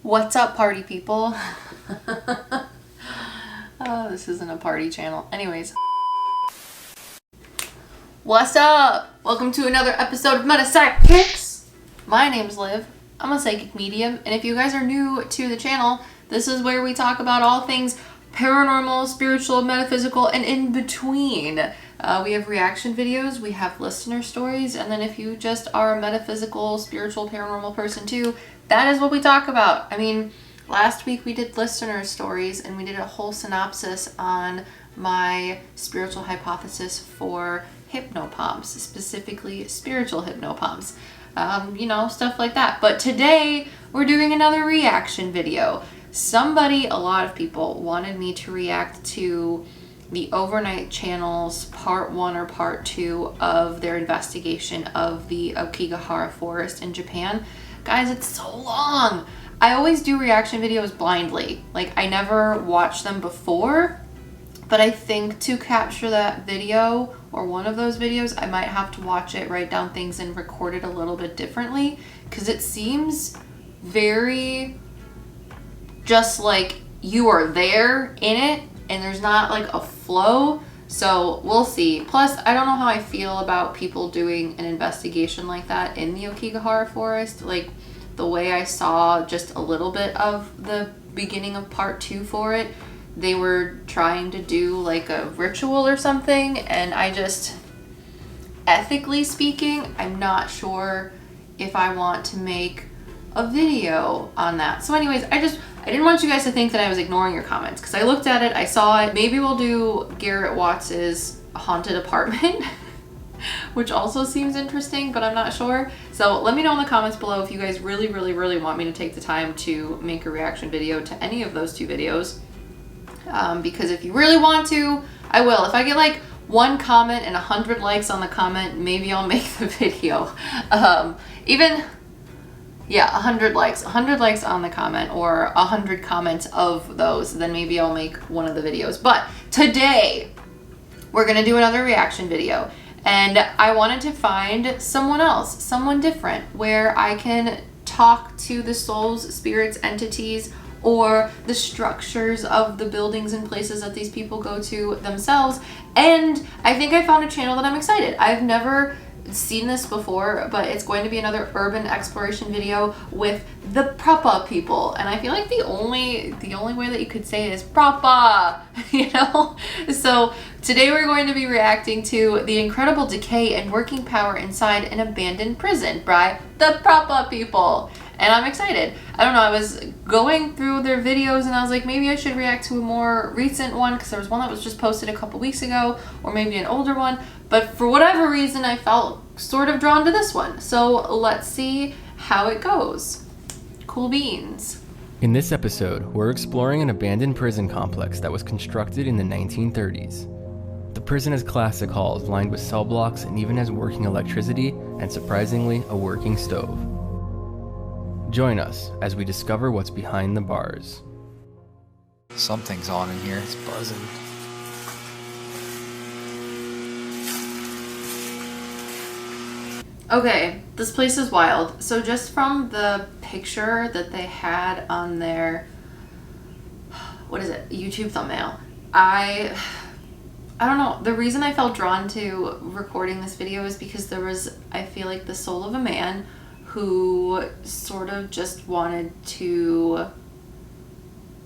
What's up, party people? Oh, this isn't a party channel. Anyways. What's up? Welcome to another episode of PsycKicks. My name's Liv. I'm a psychic medium, and if you guys are new to the channel, this is where we talk about all things paranormal, spiritual, metaphysical, and in between. We have reaction videos, we have listener stories, and then if you just are a metaphysical, spiritual, paranormal person too, that is what we talk about. I mean, last week we did listener stories and we did a whole synopsis on my spiritual hypothesis for hypnopomps, specifically spiritual hypnopomps. Stuff like that. But today we're doing another reaction video. A lot of people wanted me to react to the Overnight Channel's part 1 or part 2 of their investigation of the Aokigahara forest in Japan. Guys, it's so long. I always do reaction videos blindly. Like, I never watched them before, but I think to capture that video or one of those videos, I might have to watch it, write down things, and record it a little bit differently, because it seems very just like you are there in it and there's not like a flow. So we'll see. Plus, I don't know how I feel about people doing an investigation like that in the Aokigahara forest. Like, the way I saw just a little bit of the beginning of part 2 for it, they were trying to do like a ritual or something, and I just, ethically speaking, I'm not sure if I want to make a video on that. So anyways, I didn't want you guys to think that I was ignoring your comments, because I looked at it, I saw it. Maybe we'll do Garrett Watts's haunted apartment, which also seems interesting, but I'm not sure. So let me know in the comments below if you guys really want me to take the time to make a reaction video to any of those two videos. Because if you really want to, I will. If I get like 1 comment and 100 likes on the comment, maybe I'll make the video. 100 likes on the comment, or 100 comments of those, then maybe I'll make one of the videos. But today we're gonna do another reaction video, and I wanted to find someone else, someone different, where I can talk to the souls, spirits, entities, or the structures of the buildings and places that these people go to themselves. And I think I found a channel that I'm excited. I've never seen this before, but it's going to be another urban exploration video with the proper people, and I feel like the only way that you could say it is proper, So today we're going to be reacting to the incredible decay and working power inside an abandoned prison by the proper people, and I'm excited. I don't know, I was going through their videos and I was like, maybe I should react to a more recent one, because there was one that was just posted a couple weeks ago, or maybe an older one, but for whatever reason I felt sort of drawn to this one. So let's see how it goes. Cool beans. In this episode, we're exploring an abandoned prison complex that was constructed in the 1930s. The prison has classic halls lined with cell blocks and even has working electricity and, surprisingly, a working stove. Join us as we discover what's behind the bars. Something's on in here. It's buzzing. Okay, this place is wild. So just from the picture that they had on their, YouTube thumbnail, I don't know. The reason I felt drawn to recording this video is because there was, I feel like, the soul of a man who sort of just wanted to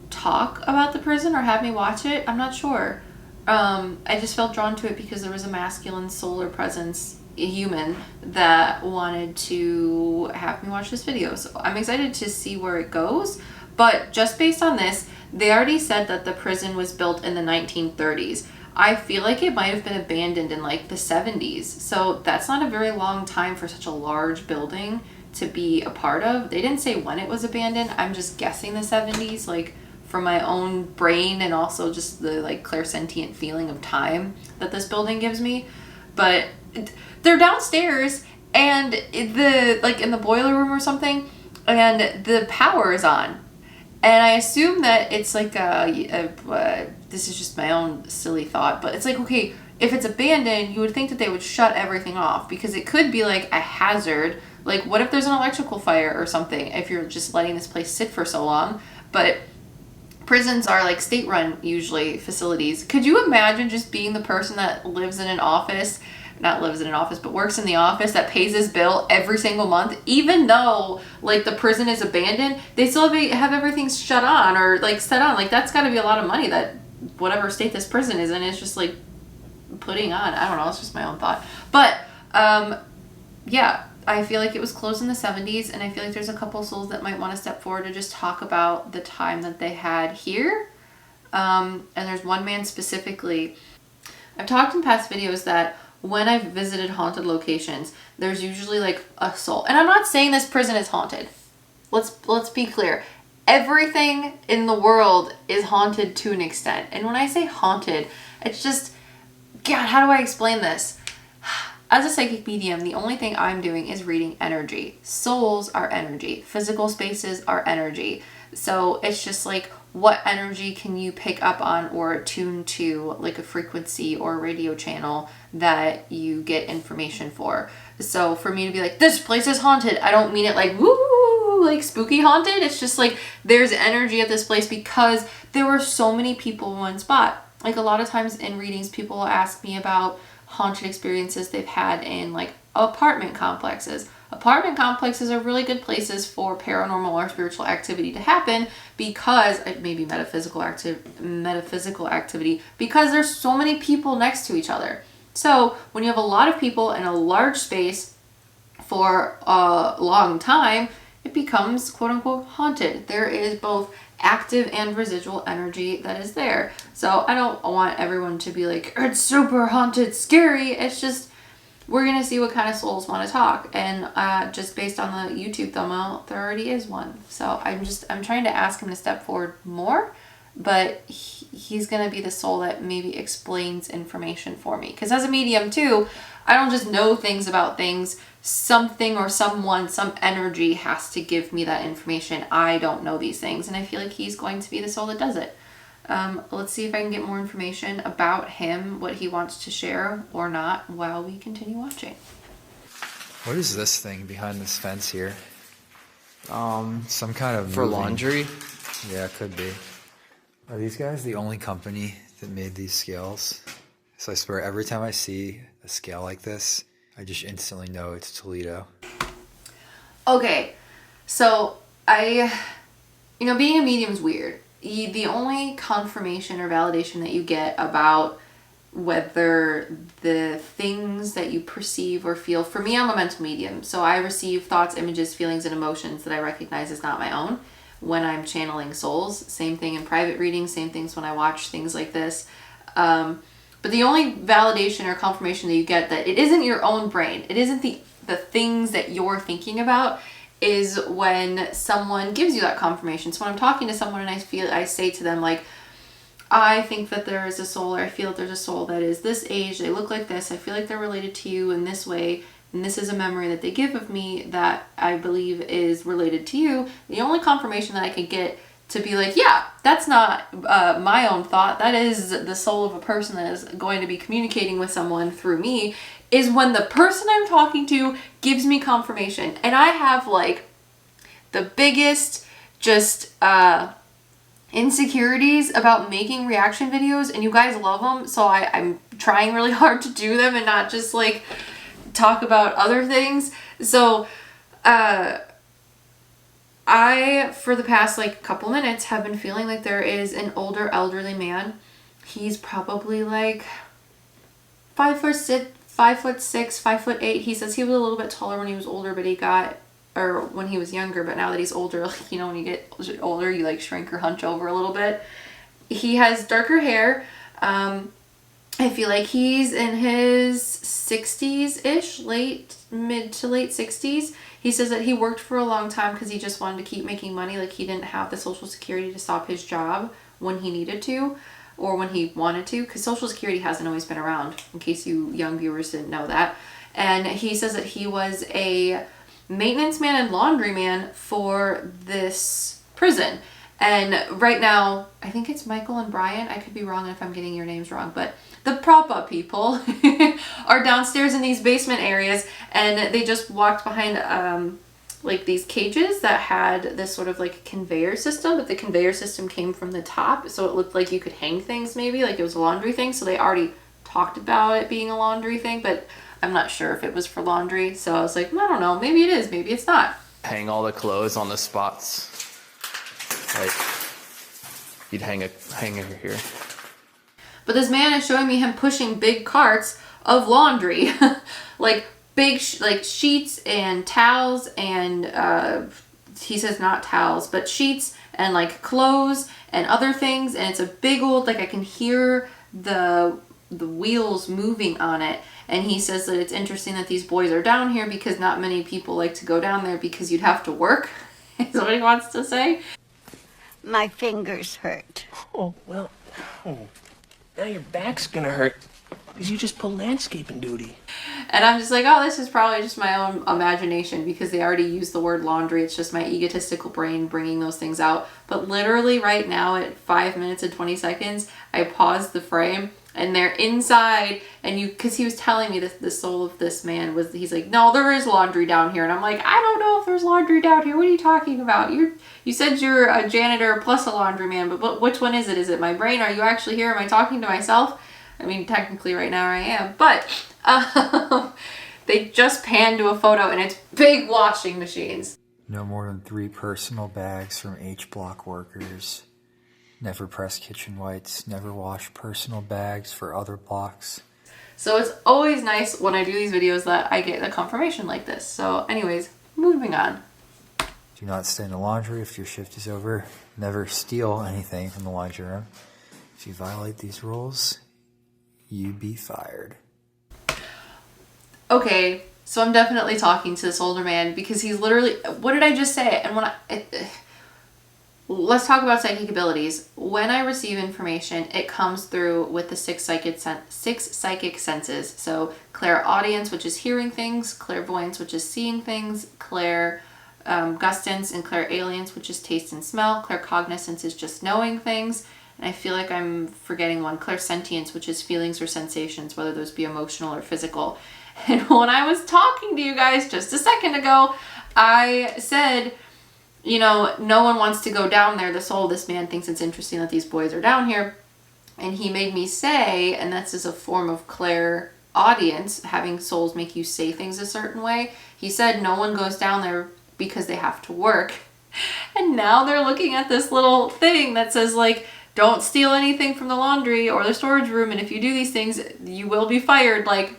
talk about the prison or have me watch it. I'm not sure. I just felt drawn to it because there was a masculine solar presence, a human, that wanted to have me watch this video. So I'm excited to see where it goes. But just based on this, they already said that the prison was built in the 1930s. I feel like it might have been abandoned in like the 70s. So that's not a very long time for such a large building to be a part of. They didn't say when it was abandoned. I'm just guessing the 70s, like from my own brain, and also just the like clairsentient feeling of time that this building gives me. But they're downstairs and in the boiler room or something, and the power is on. And I assume that it's like this is just my own silly thought, but it's like, okay, if it's abandoned, you would think that they would shut everything off, because it could be like a hazard. Like, what if there's an electrical fire or something if you're just letting this place sit for so long? But prisons are like state-run, usually, facilities. Could you imagine just being the person that lives in an office, not lives in an office, but works in the office, that pays his bill every single month, even though like the prison is abandoned, they still have everything shut on or like set on? Like, that's got to be a lot of money that whatever state this prison is in is just like putting on. I don't know, it's just my own thought. But yeah, I feel like it was closed in the 70s, and I feel like there's a couple souls that might want to step forward to just talk about the time that they had here. And there's one man specifically. I've talked in past videos that when I've visited haunted locations, there's usually like a soul. And I'm not saying this prison is haunted. Let's be clear. Everything in the world is haunted to an extent. And when I say haunted, it's just, God, how do I explain this? As a psychic medium, the only thing I'm doing is reading energy. Souls are energy. Physical spaces are energy. So it's just like, what energy can you pick up on or attune to, like a frequency or a radio channel that you get information for. So for me to be like, this place is haunted, I don't mean it like, woo, like spooky haunted. It's just like, there's energy at this place because there were so many people in one spot. Like, a lot of times in readings, people will ask me about haunted experiences they've had in like apartment complexes. Apartment complexes are really good places for paranormal or spiritual activity to happen, because maybe metaphysical activity, because there's so many people next to each other. So when you have a lot of people in a large space for a long time, it becomes quote unquote haunted. There is both active and residual energy that is there. So I don't want everyone to be like, it's super haunted, scary. It's just, we're going to see what kind of souls want to talk. And just based on the YouTube thumbnail, there already is one. So I'm trying to ask him to step forward more, but he's going to be the soul that maybe explains information for me. Because as a medium too, I don't just know things about things. Something or someone, some energy has to give me that information. I don't know these things. And I feel like he's going to be the soul that does it. Let's see if I can get more information about him, what he wants to share or not, while we continue watching. What is this thing behind this fence here? Some kind of For moving. laundry? Yeah, it could be. Are these guys the only company that made these scales? So I swear, every time I see a scale like this, I just instantly know it's Toledo. Okay, so being a medium is weird. The only confirmation or validation that you get about whether the things that you perceive or feel, for me, I'm a mental medium, so I receive thoughts, images, feelings, and emotions that I recognize as not my own when I'm channeling souls. Same thing in private readings, same things when I watch things like this. But the only validation or confirmation that you get that it isn't your own brain, it isn't the things that you're thinking about, is when someone gives you that confirmation. So when I'm talking to someone and I say to them like, I think that there is a soul, or I feel that there's a soul that is this age, they look like this, I feel like they're related to you in this way, and this is a memory that they give of me that I believe is related to you. The only confirmation that I can get to be like, yeah, that's not my own thought, that is the soul of a person that is going to be communicating with someone through me, is when the person I'm talking to gives me confirmation. And I have like the biggest just insecurities about making reaction videos, and you guys love them, so I'm trying really hard to do them and not just like talk about other things. So I, for the past like couple minutes, have been feeling like there is an older elderly man. He's probably like 5'6", 5'8". He says he was a little bit taller when he was older, but when he was younger, but now that he's older, like, when you get older, you like shrink or hunch over a little bit. He has darker hair. I feel like he's in his 60s-ish, mid to late 60s. He says that he worked for a long time because he just wanted to keep making money. Like, he didn't have the Social Security to stop his job when he needed to, or when he wanted to, because Social Security hasn't always been around, in case you young viewers didn't know that. And he says that he was a maintenance man and laundry man for this prison. And right now, I think it's Michael and Brian. I could be wrong if I'm getting your names wrong, but the proper people are downstairs in these basement areas, and they just walked behind like these cages that had this sort of like conveyor system, but the conveyor system came from the top, so it looked like you could hang things, maybe like it was a laundry thing. So they already talked about it being a laundry thing, but I'm not sure if it was for laundry. So I was like, I don't know, maybe it is, maybe it's not. Hang all the clothes on the spots. Like, you'd hang it here. But this man is showing me him pushing big carts of laundry, like big like sheets and towels, and he says not towels, but sheets and like clothes and other things. And it's a big old, like I can hear the wheels moving on it. And he says that it's interesting that these boys are down here because not many people like to go down there because you'd have to work, is what he wants to say. My fingers hurt. Oh, well, now your back's gonna hurt because you just pulled landscaping duty. And I'm just like, oh, this is probably just my own imagination because they already used the word laundry. It's just my egotistical brain bringing those things out. But literally right now at 5 minutes and 20 seconds, I paused the frame and they're inside, and because he was telling me that the soul of this man was, he's like, no, there is laundry down here. And I'm like, I don't know if there's laundry down here. What are you talking about? You said you're a janitor plus a laundryman, but which one is it? Is it my brain? Are you actually here? Am I talking to myself? I mean, technically right now I am, but they just panned to a photo and it's big washing machines. No more than 3 personal bags from H-block workers. Never press kitchen whites. Never wash personal bags for other blocks. So it's always nice when I do these videos that I get a confirmation like this. So anyways, moving on. Do not stay in the laundry if your shift is over. Never steal anything from the laundry room. If you violate these rules, you be fired. Okay, so I'm definitely talking to this older man because he's literally, what did I just say? And when let's talk about psychic abilities. When I receive information, it comes through with the six psychic senses. So clairaudience, which is hearing things, clairvoyance, which is seeing things, gustance and clairalience, which is taste and smell, claircognizance is just knowing things, and I feel like I'm forgetting one, clairsentience, which is feelings or sensations, whether those be emotional or physical. And when I was talking to you guys just a second ago, I said, you know, no one wants to go down there. The soul of this man thinks it's interesting that these boys are down here. And he made me say, and that's as a form of clairaudience, having souls make you say things a certain way. He said no one goes down there because they have to work. And now they're looking at this little thing that says, like, don't steal anything from the laundry or the storage room, and if you do these things, you will be fired. Like,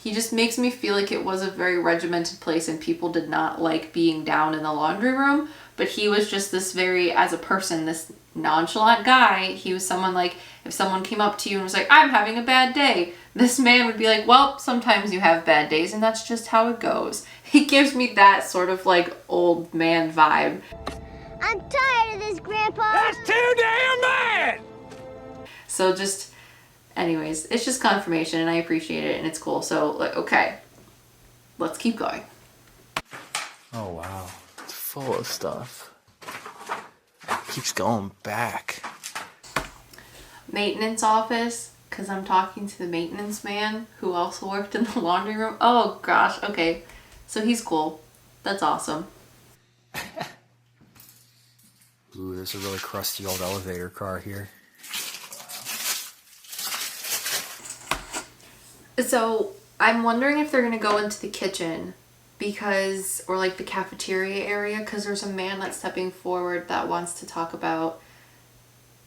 he just makes me feel like it was a very regimented place and people did not like being down in the laundry room. But he was just this very, as a person, this nonchalant guy. He was someone like, if someone came up to you and was like, I'm having a bad day, this man would be like, well, sometimes you have bad days and that's just how it goes. He gives me that sort of like old man vibe. I'm tired of this, Grandpa. That's too damn bad! So just, anyways, it's just confirmation and I appreciate it and it's cool. So, like, okay, let's keep going. Oh, wow. It's full of stuff. Keeps going back. Maintenance office, because I'm talking to the maintenance man who also worked in the laundry room. Oh gosh, okay. So he's cool. That's awesome. Ooh, there's a really crusty old elevator car here. So I'm wondering if they're going to go into the kitchen because, or like the cafeteria area, because there's a man that's stepping forward that wants to talk about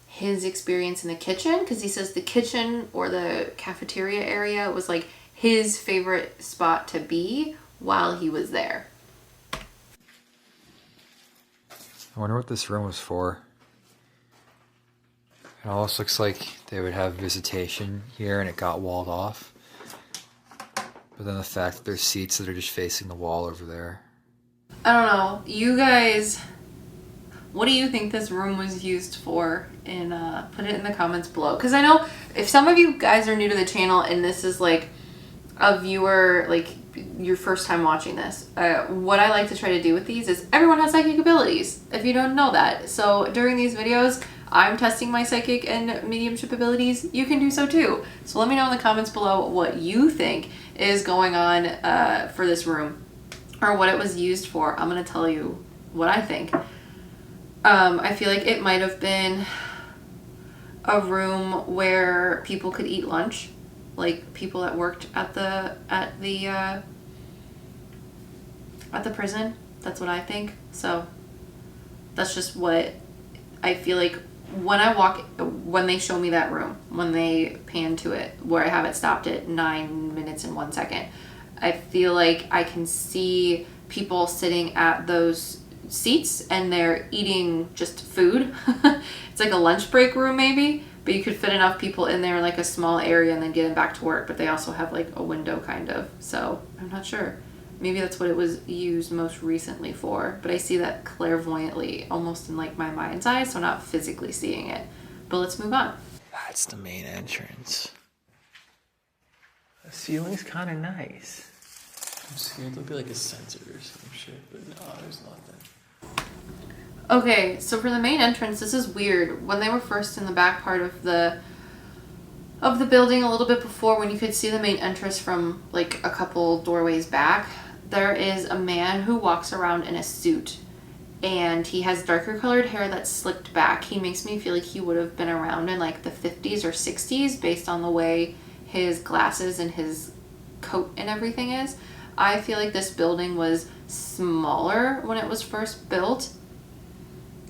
his experience in the kitchen, because he says the kitchen or the cafeteria area was like his favorite spot to be while he was there. I wonder what this room was for. It almost looks like they would have visitation here and it got walled off. But then the fact that there's seats that are just facing the wall over there. I don't know. You guys, what do you think this room was used for? And put it in the comments below. Because I know if some of you guys are new to the channel and this is like a viewer, like your first time watching this, what I like to try to do with these is everyone has psychic abilities, if you don't know that. So during these videos, I'm testing my psychic and mediumship abilities. You can do so too. So let me know in the comments below what you think is going on for this room, or what it was used for. I'm going to tell you what I think. I feel like it might have been a room where people could eat lunch, like people that worked at the prison. That's what I think. So that's just what I feel like when they show me that room, when they pan to it, where I have it stopped at 9 minutes and 1 second. I feel like I can see people sitting at those seats and they're eating just food. It's like a lunch break room maybe, but you could fit enough people in there in like a small area and then get them back to work. But they also have like a window kind of. So I'm not sure. Maybe that's what it was used most recently for. But I see that clairvoyantly, almost in like my mind's eye, so not physically seeing it. But let's move on. That's the main entrance. The ceiling's kind of nice. I'm scared there'll be like a sensor or some shit, but no, there's nothing. Okay, so for the main entrance, this is weird. When they were first in the back part of the building, a little bit before, when you could see the main entrance from like a couple doorways back, there is a man who walks around in a suit, and he has darker colored hair that's slicked back. He makes me feel like he would have been around in like the 50s or 60s based on the way his glasses and his coat and everything is. I feel like this building was smaller when it was first built.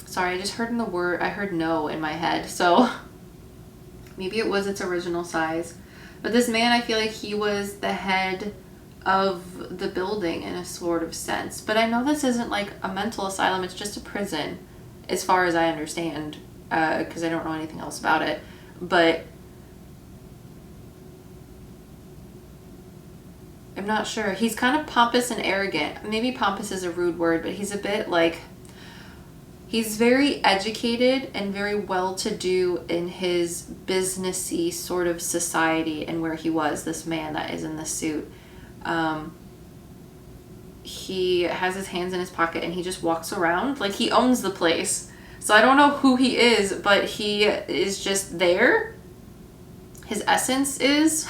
Sorry, I just heard I heard no in my head, so maybe it was its original size. But this man, I feel like he was the head of the building in a sort of sense. But I know this isn't like a mental asylum, it's just a prison, as far as I understand, because I don't know anything else about it. But I'm not sure. He's kind of pompous and arrogant. Maybe pompous is a rude word, but he's a bit like... He's very educated and very well-to-do in his businessy sort of society and where he was, this man that is in the suit. He has his hands in his pocket and he just walks around like he owns the place. So I don't know who he is, but he is just there. His essence is...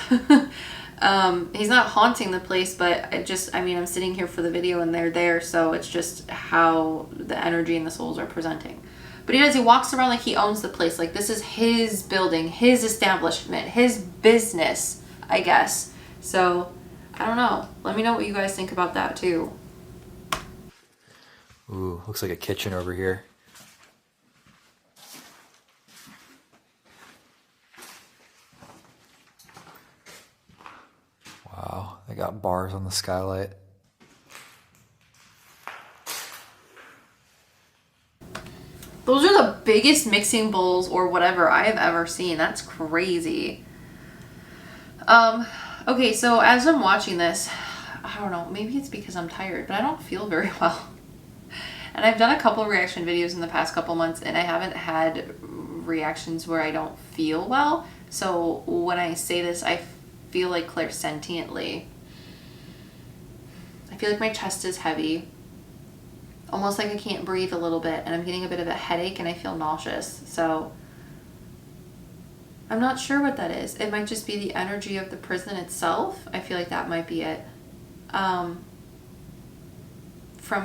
he's not haunting the place, but I'm sitting here for the video and they're there, so it's just how the energy and the souls are presenting. But he walks around like he owns the place, like this is his building, his establishment, his business, I guess. So, I don't know. Let me know what you guys think about that too. Ooh, looks like a kitchen over here. Wow, they got bars on the skylight. Those are the biggest mixing bowls or whatever I have ever seen. That's crazy. Okay, so as I'm watching this, I don't know, maybe it's because I'm tired, but I don't feel very well. And I've done a couple reaction videos in the past couple months, and I haven't had reactions where I don't feel well. So when I say this, I feel like clairsentiently. I feel like my chest is heavy, almost like I can't breathe a little bit, and I'm getting a bit of a headache and I feel nauseous. So I'm not sure what that is. It might just be the energy of the prison itself. I feel like that might be it. From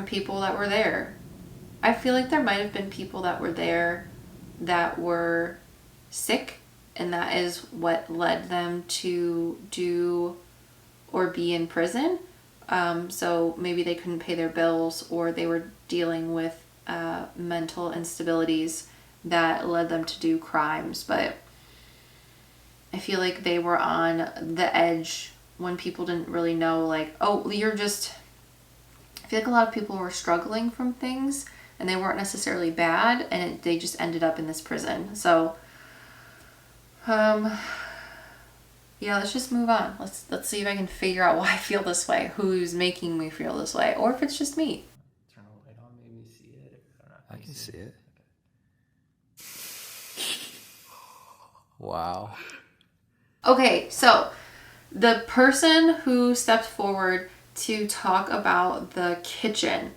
people that were there. I feel like there might have been people that were there that were sick, and that is what led them to do or be in prison. So maybe they couldn't pay their bills, or they were dealing with mental instabilities that led them to do crimes. But I feel like they were on the edge when people didn't really know, like, oh, you're just... I feel like a lot of people were struggling from things, and they weren't necessarily bad, and they just ended up in this prison. So... yeah, let's just move on. Let's see if I can figure out why I feel this way. Who's making me feel this way, or if it's just me. Turn the light on, maybe see it. I can see it. Wow. Okay, so the person who stepped forward to talk about the kitchen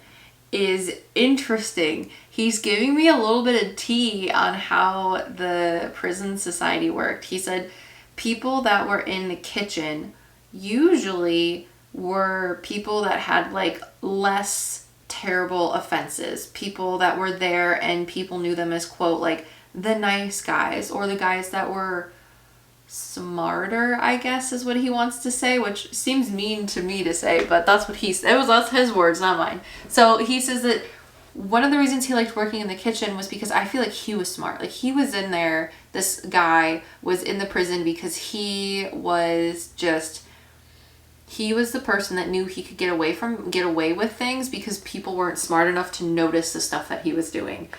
is interesting. He's giving me a little bit of tea on how the prison society worked. He said people that were in the kitchen usually were people that had like less terrible offenses, people that were there and people knew them as, quote, like the nice guys, or the guys that were smarter, I guess is what he wants to say, which seems mean to me to say, but that's what that's his words, not mine. So he says that one of the reasons he liked working in the kitchen was because I feel like he was smart. Like he was in there, this guy was in the prison because he was the person that knew he could get away with things because people weren't smart enough to notice the stuff that he was doing.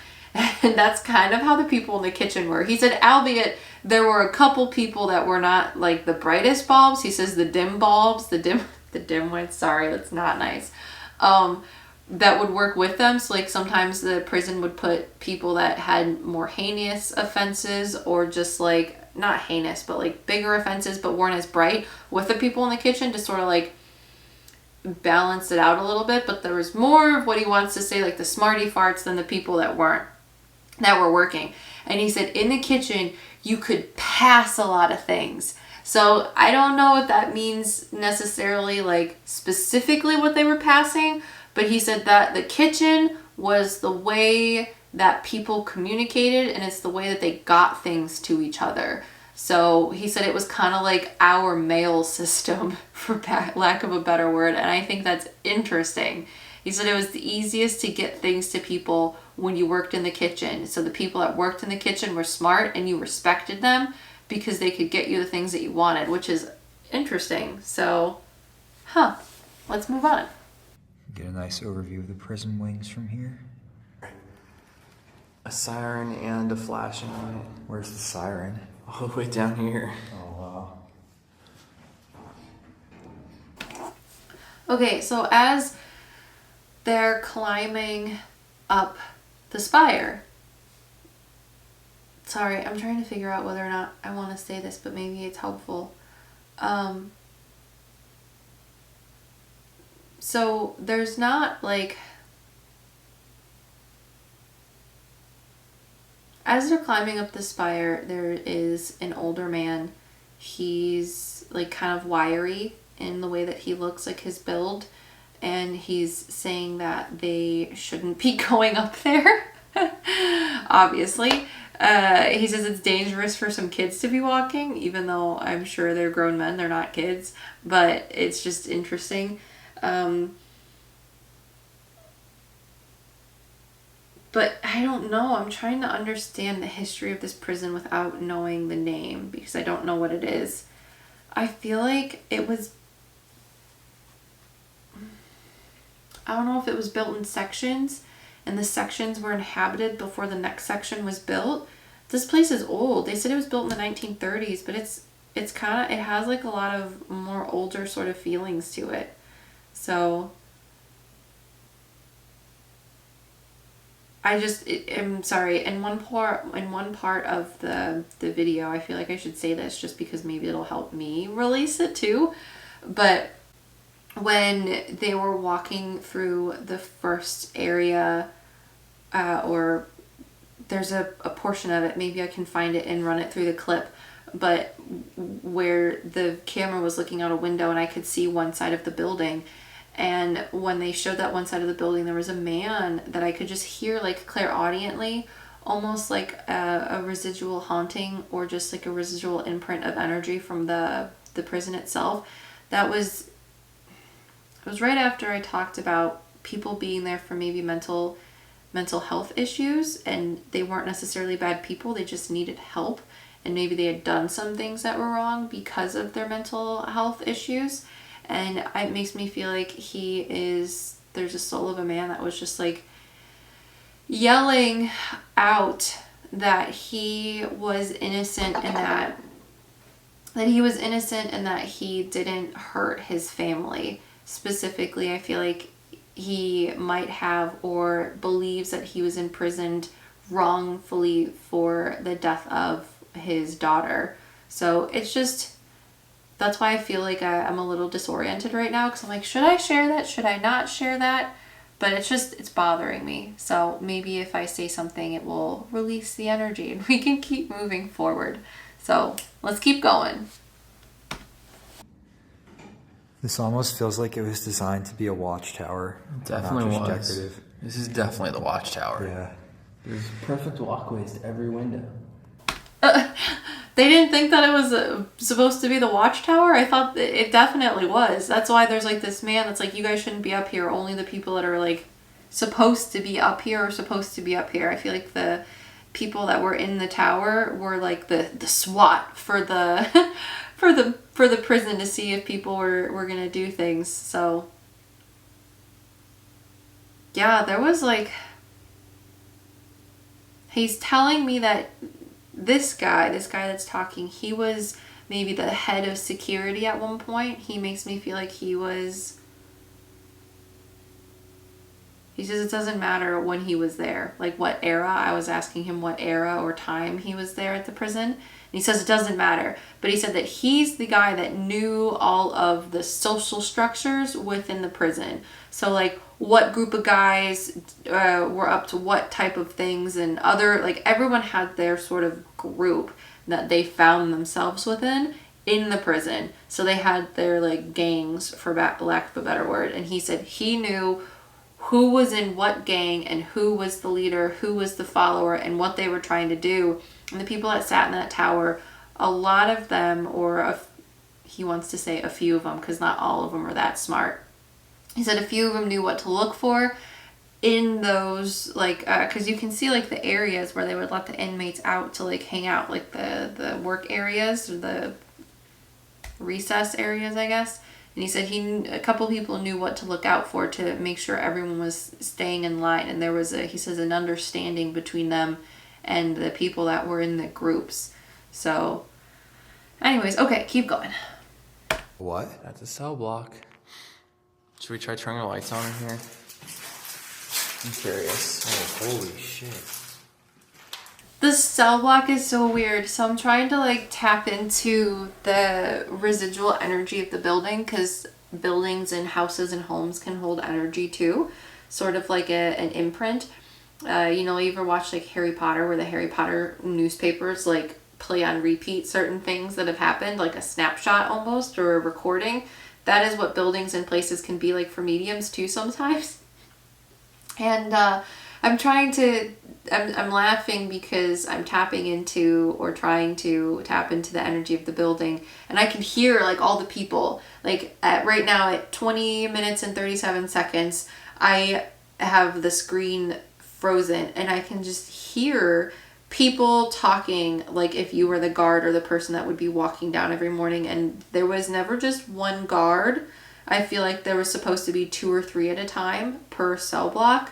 And that's kind of how the people in the kitchen were. He said, albeit there were a couple people that were not like the brightest bulbs. He says the dim bulbs, the dimwits, sorry, that's not nice. That would work with them. So like sometimes the prison would put people that had more heinous offenses, or just like, not heinous, but like bigger offenses, but weren't as bright, with the people in the kitchen to sort of like balance it out a little bit. But there was more of what he wants to say, like the smarty farts, than the people that were working. And he said in the kitchen you could pass a lot of things. So I don't know what that means necessarily, like specifically what they were passing, but he said that the kitchen was the way that people communicated, and it's the way that they got things to each other. So he said it was kind of like our mail system, for lack of a better word, and I think that's interesting. He said it was the easiest to get things to people when you worked in the kitchen. So the people that worked in the kitchen were smart and you respected them because they could get you the things that you wanted, which is interesting. So, let's move on. Get a nice overview of the prison wings from here. A siren and a flashing light. Where's the siren? All the way down here. Oh, wow. Okay, so as they're climbing up the spire, sorry, I'm trying to figure out whether or not I want to say this, but maybe it's helpful. So there's not like, as they're climbing up the spire, there is an older man. He's like kind of wiry in the way that he looks, like his build, and he's saying that they shouldn't be going up there. Obviously. He says it's dangerous for some kids to be walking, even though I'm sure they're grown men, they're not kids, but it's just interesting. But I don't know. I'm trying to understand the history of this prison without knowing the name, because I don't know what it is. I feel like it was, I don't know if it was built in sections, and the sections were inhabited before the next section was built. This place is old. They said it was built in the 1930s, but it's kind of, it has like a lot of more older sort of feelings to it. So I'm sorry, in one part of the video, I feel like I should say this just because maybe it'll help me release it too. But when they were walking through the first area, or there's a portion of it, maybe I can find it and run it through the clip, but where the camera was looking out a window and I could see one side of the building. And when they showed that one side of the building, there was a man that I could just hear like clairaudiently, almost like a residual haunting, or just like a residual imprint of energy from the prison itself. It was right after I talked about people being there for maybe mental health issues, and they weren't necessarily bad people, they just needed help, and maybe they had done some things that were wrong because of their mental health issues. And it makes me feel like there's a soul of a man that was just like yelling out that he was innocent, and that he didn't hurt his family. Specifically, I feel like he might have, or believes that he was imprisoned wrongfully for the death of his daughter. So it's just that's why I feel like I'm a little disoriented right now, because I'm like, should I share that? Should I not share that? But it's bothering me. So maybe if I say something, it will release the energy and we can keep moving forward. So let's keep going. This almost feels like it was designed to be a watchtower. Definitely not was. just decorative. This is definitely the Watchtower. Yeah. There's perfect walkways to every window. They didn't think that it was supposed to be the Watchtower. I thought it definitely was. That's why there's like this man that's like, you guys shouldn't be up here. Only the people that are like supposed to be up here are supposed to be up here. I feel like the people that were in the tower were like the SWAT for the for the prison to see if people were gonna do things. So yeah, there was like, he's telling me that this guy that's talking, he was maybe the head of security at one point. He makes me feel like he says it doesn't matter when he was there, like what era. I was asking him what era or time he was there at the prison. And he says it doesn't matter. But he said that he's the guy that knew all of the social structures within the prison. So like what group of guys were up to what type of things, and other, like everyone had their sort of group that they found themselves within in the prison. So they had their like gangs, for lack of a better word. And he said he knew who was in what gang and who was the leader, who was the follower, and what they were trying to do. And the people that sat in that tower, a lot of them, he wants to say a few of them, because not all of them are that smart. He said a few of them knew what to look for in those, like, because you can see like the areas where they would let the inmates out to like hang out, like the work areas or the recess areas, I guess. And he said a couple people knew what to look out for to make sure everyone was staying in line. And there was he says, an understanding between them and the people that were in the groups. So anyways, okay, keep going. What? That's a cell block. Should we try turning the lights on in here? I'm curious. Oh, holy shit. The cell block is so weird. So I'm trying to like tap into the residual energy of the building, because buildings and houses and homes can hold energy too. Sort of like an imprint. You ever watch like Harry Potter, where the Harry Potter newspapers like play on repeat certain things that have happened, like a snapshot almost, or a recording. That is what buildings and places can be like for mediums too sometimes. And I'm laughing because I'm tapping into, or trying to tap into, the energy of the building. And I can hear like all the people, like right now at 20 minutes and 37 seconds, I have the screen frozen and I can just hear people talking, like if you were the guard or the person that would be walking down every morning. And there was never just one guard. I feel like there was supposed to be 2 or 3 at a time per cell block.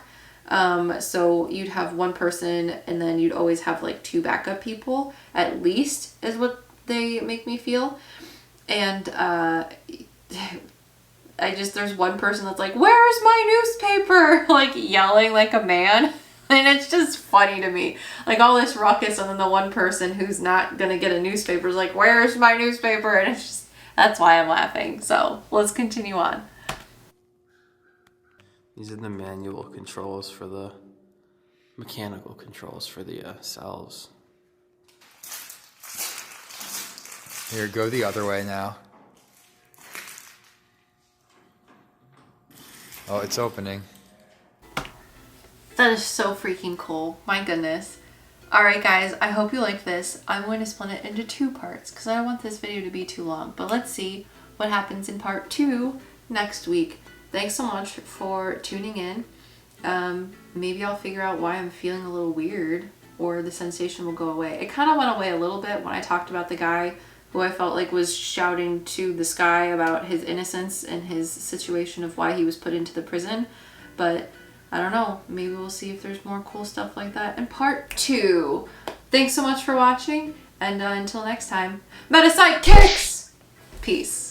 So you'd have one person and then you'd always have like 2 backup people, at least, is what they make me feel. And there's one person that's like, "Where's my newspaper?" like yelling like a man. And it's just funny to me. Like all this ruckus, and then the one person who's not gonna get a newspaper is like, "Where's my newspaper?" And it's just, that's why I'm laughing. So let's continue on. These are the manual controls for the mechanical controls for the cells. Here, go the other way now. Oh, it's opening. That is so freaking cool. My goodness. Alright guys, I hope you liked this. I'm going to split it into 2 parts because I don't want this video to be too long. But let's see what happens in part 2 next week. Thanks so much for tuning in. Maybe I'll figure out why I'm feeling a little weird, or the sensation will go away. It kind of went away a little bit when I talked about the guy who I felt like was shouting to the sky about his innocence and his situation of why he was put into the prison. But I don't know, maybe we'll see if there's more cool stuff like that in part 2. Thanks so much for watching, and until next time, PsycKicks! Peace.